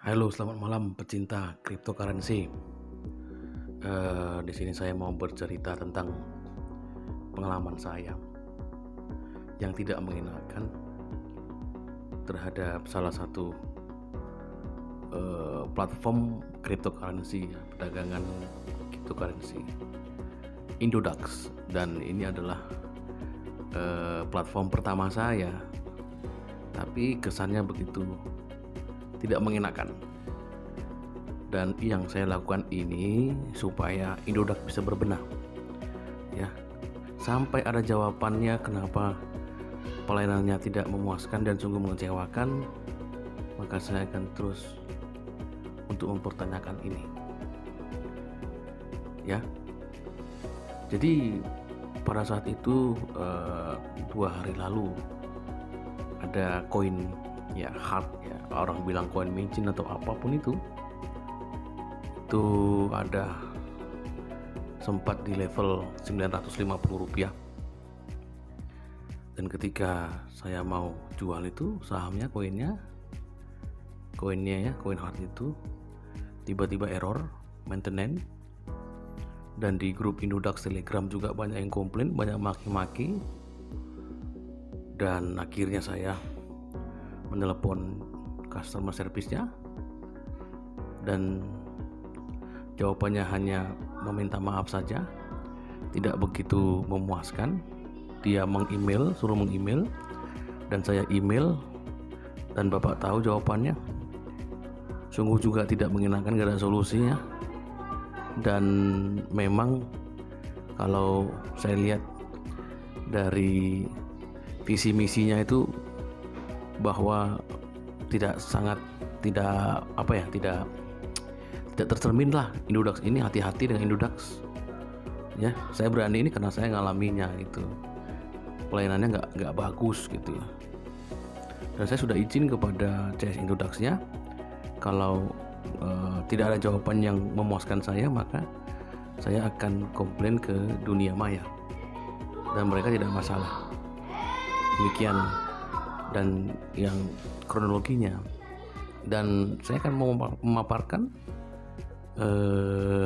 Halo, selamat malam pecinta cryptocurrency. Di sini saya mau bercerita tentang pengalaman saya yang tidak mengenakan terhadap salah satu platform cryptocurrency, perdagangan cryptocurrency, Indodax. Dan ini adalah platform pertama saya, tapi kesannya begitu tidak mengenakan. Dan yang saya lakukan ini supaya Indodax bisa berbenah, ya, sampai ada jawabannya kenapa pelayanannya tidak memuaskan dan sungguh mengecewakan. Maka saya akan terus untuk mempertanyakan ini, ya. Jadi pada saat itu 2 hari lalu ada koin, ya, hard, ya, orang bilang koin micin atau apapun itu ada sempat di level Rp950. Dan ketika saya mau jual itu sahamnya, koinnya ya, koin hard itu tiba-tiba error maintenance. Dan di grup Indodax Telegram juga banyak yang komplain, banyak maki-maki. Dan akhirnya saya menelepon customer service-nya, dan jawabannya hanya meminta maaf saja, tidak begitu memuaskan. Dia suruh meng-email, dan saya email, dan Bapak tahu jawabannya, sungguh juga tidak mengenakan, gak ada solusinya. Dan memang kalau saya lihat dari visi misinya itu bahwa tidak tercermin lah Indodax ini. Hati-hati dengan Indodax, ya. Saya berani ini karena saya ngalaminya gitu, pelayanannya nggak bagus gitu ya. Dan saya sudah izin kepada CS Indodax-nya, kalau tidak ada jawaban yang memuaskan saya, maka saya akan komplain ke dunia maya, dan mereka tidak masalah. Demikian dan yang kronologinya. Dan saya akan memaparkan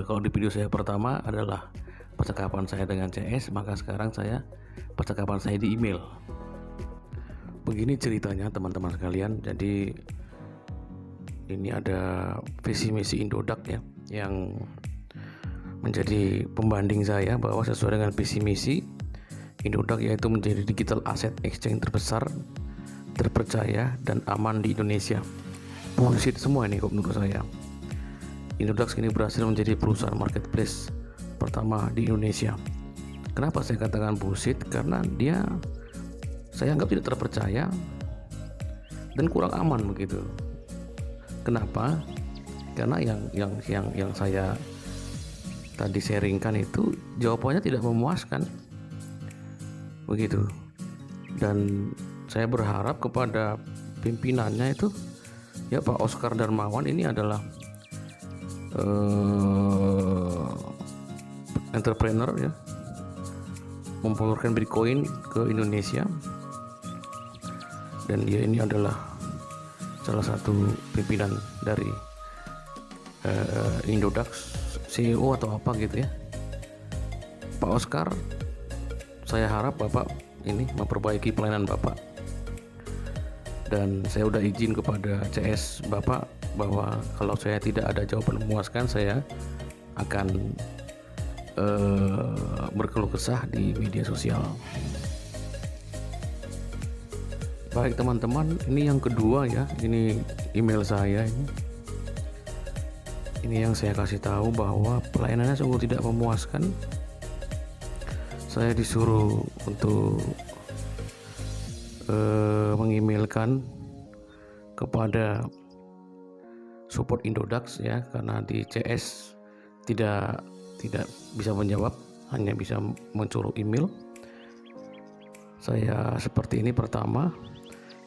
kalau di video saya pertama adalah percakapan saya dengan CS, maka sekarang percakapan saya di email. Begini ceritanya teman-teman sekalian. Jadi ini ada visi misi Indodax, ya, yang menjadi pembanding saya bahwa sesuai dengan visi misi Indodax, yaitu menjadi digital asset exchange terbesar, terpercaya dan aman di Indonesia. Bullshit semua ini kok menurut saya. Indodax ini berhasil menjadi perusahaan marketplace pertama di Indonesia. Kenapa saya katakan bullshit? Karena saya anggap tidak terpercaya dan kurang aman begitu. Kenapa? Karena yang saya tadi sharingkan itu jawabannya tidak memuaskan begitu. Dan saya berharap kepada pimpinannya itu, ya, Pak Oscar Darmawan ini adalah entrepreneur, ya, mempopulerkan Bitcoin ke Indonesia, dan dia ini adalah salah satu pimpinan dari Indodax, CEO atau apa gitu ya. Pak Oscar, saya harap Bapak ini memperbaiki pelayanan Bapak, dan saya udah izin kepada CS Bapak bahwa kalau saya tidak ada jawaban memuaskan, saya akan berkeluh kesah di media sosial. Baik teman-teman, ini yang kedua, ya, ini email saya ini yang saya kasih tahu bahwa pelayanannya sungguh tidak memuaskan. Saya disuruh untuk mengemailkan kepada support Indodax, ya, karena di CS tidak bisa menjawab, hanya bisa mencuruk email. Saya seperti ini. Pertama,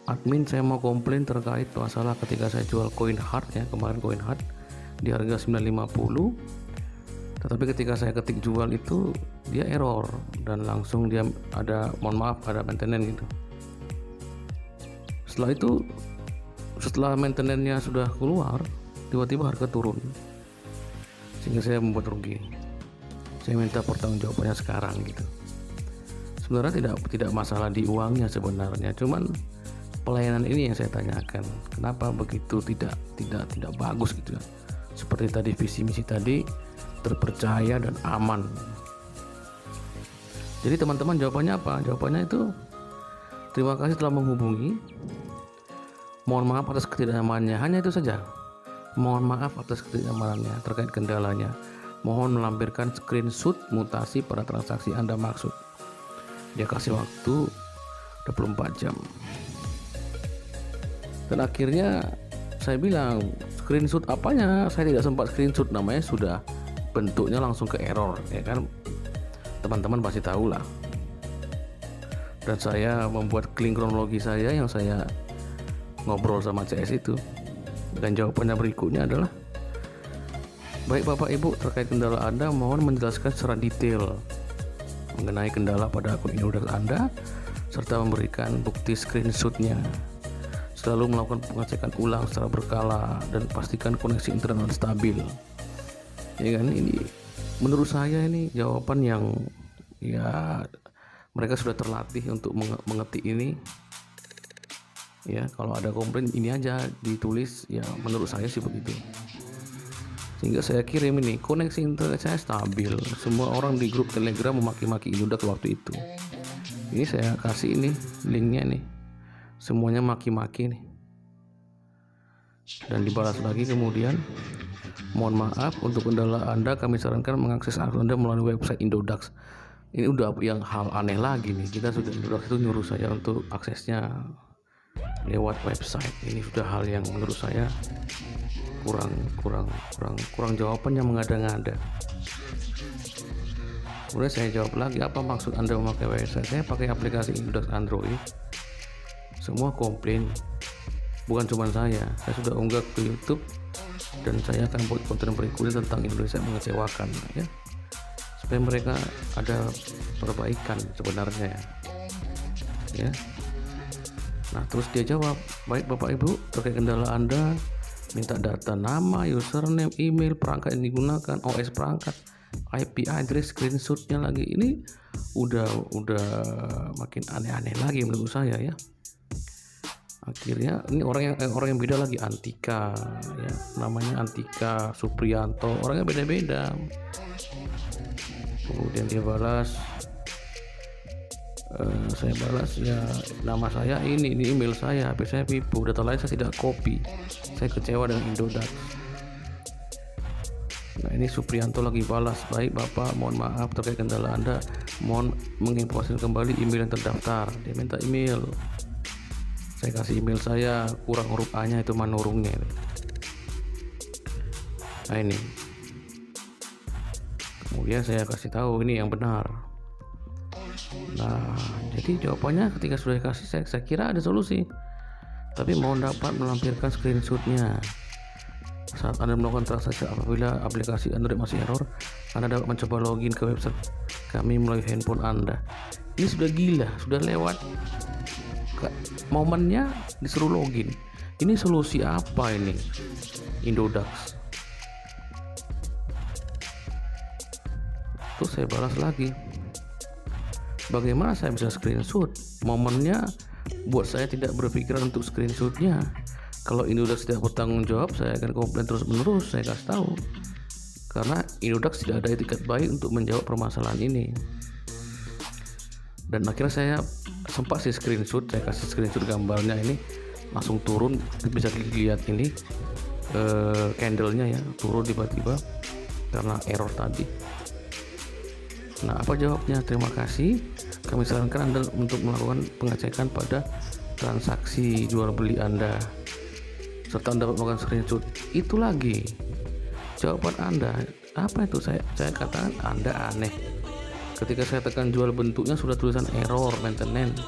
admin, saya mau komplain terkait masalah ketika saya jual koin hard, ya, kemarin koin hard di harga 950, tetapi ketika saya ketik jual itu dia error, dan langsung dia ada, mohon maaf, ada maintenance gitu. Setelah itu, setelah maintenance-nya sudah keluar, tiba-tiba harga turun sehingga saya membuat rugi. Saya minta pertanggungjawabannya sekarang gitu. Sebenarnya tidak masalah di uangnya sebenarnya, cuman pelayanan ini yang saya tanyakan, kenapa begitu tidak bagus gitu ya. Seperti tadi visi misi tadi, terpercaya dan aman. Jadi teman-teman, jawabannya apa? Jawabannya itu terima kasih telah menghubungi. Mohon maaf atas ketidaknyamanannya, hanya itu saja. Mohon maaf atas ketidaknyamanannya terkait kendalanya. Mohon melampirkan screenshot mutasi pada transaksi Anda maksud. Dia kasih waktu 24 jam. Dan akhirnya saya bilang, screenshot apanya? Saya tidak sempat screenshot, namanya sudah bentuknya langsung ke error, ya kan? Teman-teman pasti tahu lah. Dan saya membuat link kronologi saya yang saya ngobrol sama CS itu. Dan jawabannya berikutnya adalah, baik Bapak Ibu, terkait kendala Anda mohon menjelaskan secara detail mengenai kendala pada akun Indodax Anda serta memberikan bukti screenshotnya. Selalu melakukan pengecekan ulang secara berkala dan pastikan koneksi internet stabil. Ya kan, ini menurut saya ini jawaban yang ya mereka sudah terlatih untuk mengetik ini. Ya, kalau ada komplain ini aja ditulis, ya menurut saya sih begitu. Sehingga saya kirim ini, koneksi internet saya stabil. Semua orang di grup Telegram memaki-maki Indodax waktu itu. Ini saya kasih ini linknya nih. Semuanya maki-maki nih. Dan dibalas lagi kemudian, mohon maaf untuk kendala Anda, kami sarankan mengakses akun Anda melalui website Indodax. Ini udah yang hal aneh lagi nih. Kita sudah, Indodax itu nyuruh saya untuk aksesnya lewat website. Ini sudah hal yang menurut saya kurang jawaban yang mengada-ngada. Kemudian saya jawab lagi, apa maksud Anda memakai website? Saya pakai aplikasi Indodax Android. Semua komplain, bukan cuma saya sudah unggah ke YouTube dan saya akan buat konten berikutnya tentang Indonesia mengecewakan, ya, supaya mereka ada perbaikan sebenarnya, ya. Nah, terus dia jawab, baik Bapak Ibu, terkait kendala Anda, minta data nama, username, email, perangkat yang digunakan, OS perangkat, IP address, screenshotnya lagi. Ini udah makin aneh-aneh lagi menurut saya, ya. Akhirnya ini orang yang beda lagi, Antika, ya, namanya Antika Supriyanto, orangnya beda-beda. Kemudian dia balas, saya balas, ya nama saya ini email saya, HP saya Vivo, data lain saya tidak copy, saya kecewa dengan Indodax. Nah, ini Supriyanto lagi balas, baik Bapak, mohon maaf terkait kendala Anda, mohon menginformasikan kembali email yang terdaftar. Dia minta email, saya kasih email saya, kurang huruf A nya itu manurungnya. Nah ini, kemudian saya kasih tahu ini yang benar. Nah, jadi jawabannya ketika sudah dikasih, saya kira ada solusi, tapi mohon dapat melampirkan screenshotnya saat Anda melakukan transaksi. Apabila aplikasi Android masih error, Anda dapat mencoba login ke website kami melalui handphone Anda. Ini sudah gila, sudah lewat momennya disuruh login. Ini solusi apa ini Indodax? Terus saya balas lagi, bagaimana saya bisa screenshot? Momennya buat saya tidak berpikiran untuk screenshotnya. Kalau Indodax tidak bertanggung jawab, saya akan komplain terus menerus. Saya kasih tahu, karena Indodax tidak ada etikat baik untuk menjawab permasalahan ini. Dan akhirnya saya sempat sih screenshot, saya kasih screenshot gambarnya, ini langsung turun, bisa dilihat ini candlenya ya turun tiba-tiba karena error tadi. Nah, apa jawabnya? Terima kasih, kami sarankan Anda untuk melakukan pengecekan pada transaksi jual beli Anda serta Anda dapat melakukan screenshot. Itu lagi jawaban Anda. Apa itu? Saya katakan Anda aneh. Ketika saya tekan jual, bentuknya sudah tulisan error maintenance.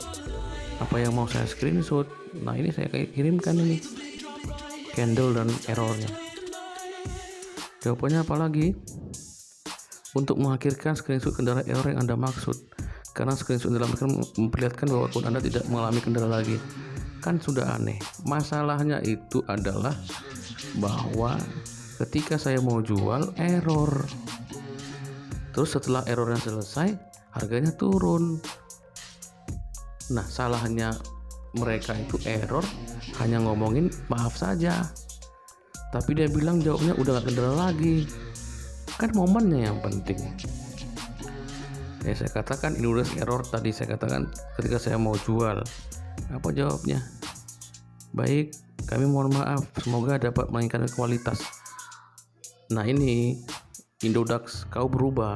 Apa yang mau saya screenshot? Nah, ini saya kirimkan ini candle dan errornya. Jawabannya apa lagi? Untuk mengakhirkan screenshot kendala error yang Anda maksud, karena screenshot dalam memperlihatkan bahwa akun Anda tidak mengalami kendala lagi. Kan sudah aneh. Masalahnya itu adalah bahwa ketika saya mau jual error, terus setelah errornya selesai harganya turun. Nah, salahnya mereka itu error hanya ngomongin maaf saja, tapi dia bilang jawabnya udah gak kendala lagi. Kan momennya yang penting. Ya, saya katakan ini udah error tadi, saya katakan ketika saya mau jual. Apa jawabnya? Baik, kami mohon maaf, semoga dapat meningkatkan kualitas. Nah, ini Indodax kau berubah.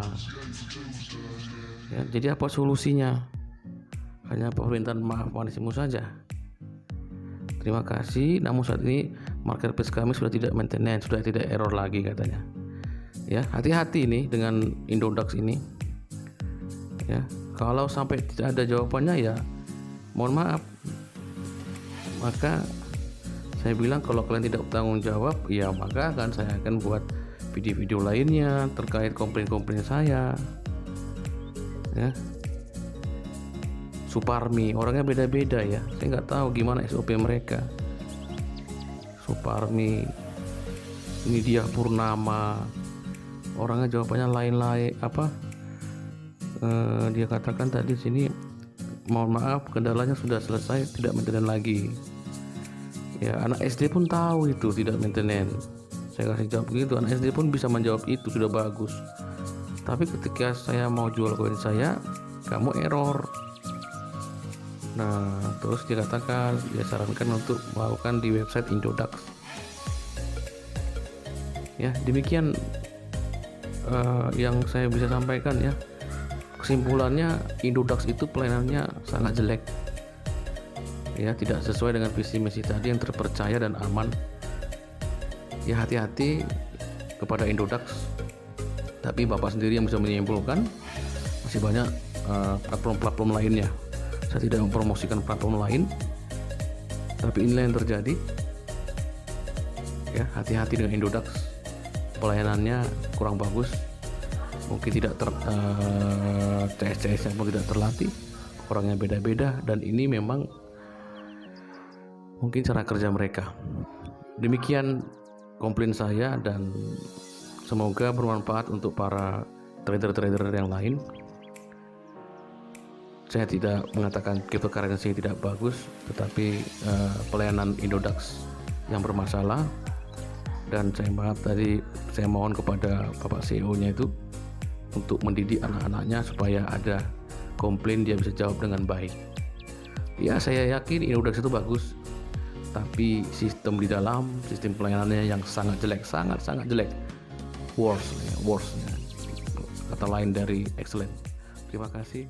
Ya, jadi apa solusinya? Hanya permintaan maaf manismu saja. Terima kasih, namun saat ini marketplace kami sudah tidak maintenance, sudah tidak error lagi katanya. Ya, hati-hati nih dengan Indodax ini. Ya, kalau sampai tidak ada jawabannya ya mohon maaf. Maka saya bilang kalau kalian tidak bertanggung jawab, ya maka saya akan buat video-video lainnya terkait komplain-komplain saya. Ya, Suparmi orangnya beda-beda ya, saya nggak tahu gimana SOP mereka. Suparmi, ini dia Purnama, orangnya jawabannya lain-lain. Dia katakan tadi sini, mohon maaf kendalanya sudah selesai, tidak maintenance lagi. Ya, anak SD pun tahu itu tidak maintenance. Saya kasih jawab begitu, anak SD pun bisa menjawab itu, sudah bagus. Tapi ketika saya mau jual koin saya, kamu error. Nah, terus dikatakan dia sarankan untuk melakukan di website Indodax. Ya, demikian yang saya bisa sampaikan ya. Kesimpulannya, Indodax itu pelayanannya sangat jelek. Ya, tidak sesuai dengan visi misi tadi yang terpercaya dan aman. Ya, hati-hati kepada Indodax. Tapi Bapak sendiri yang bisa menyimpulkan, masih banyak platform-platform lainnya. Saya tidak mempromosikan platform lain, tapi inilah yang terjadi. Ya, hati-hati dengan Indodax, pelayanannya kurang bagus, mungkin tidak CS-nya pun tidak terlatih, orangnya beda-beda, dan ini memang mungkin cara kerja mereka. Demikian komplain saya, dan semoga bermanfaat untuk para trader-trader yang lain. Saya tidak mengatakan cryptocurrency tidak bagus, tetapi pelayanan Indodax yang bermasalah. Dan saya mohon kepada Bapak CEO-nya itu untuk mendidik anak-anaknya supaya ada komplain dia bisa jawab dengan baik. Ya, saya yakin Indodax itu bagus, tapi sistem di dalam, sistem pelayanannya yang sangat jelek, sangat jelek, worse, kata lain dari excellent. Terima kasih.